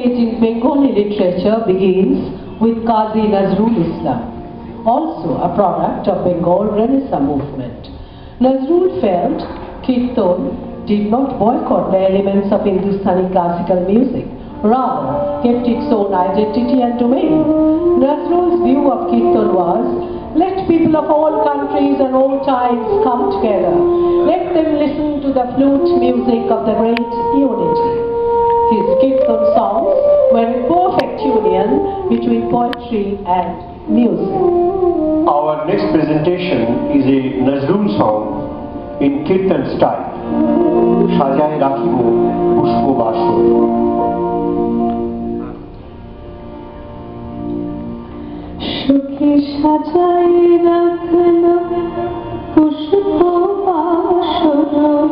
stage in Bengali literature begins with Qazi Nazrul Islam, also a product of Bengal Renaissance movement. Nazrul felt Kirtan did not boycott the elements of Hindustani classical music, rather kept its own identity and domain. Nazrul's view of Kirtan was, let people of all countries and all times come together. Let them listen to the flute music of the great unity. His Kirtan songs were a perfect union between poetry and music. Our next presentation is a Nazrul song in Kirtan style. সাজায় রাখিব পুষ্প বাসর। সুখে সাজায় রাখল পুষ্প বাসর।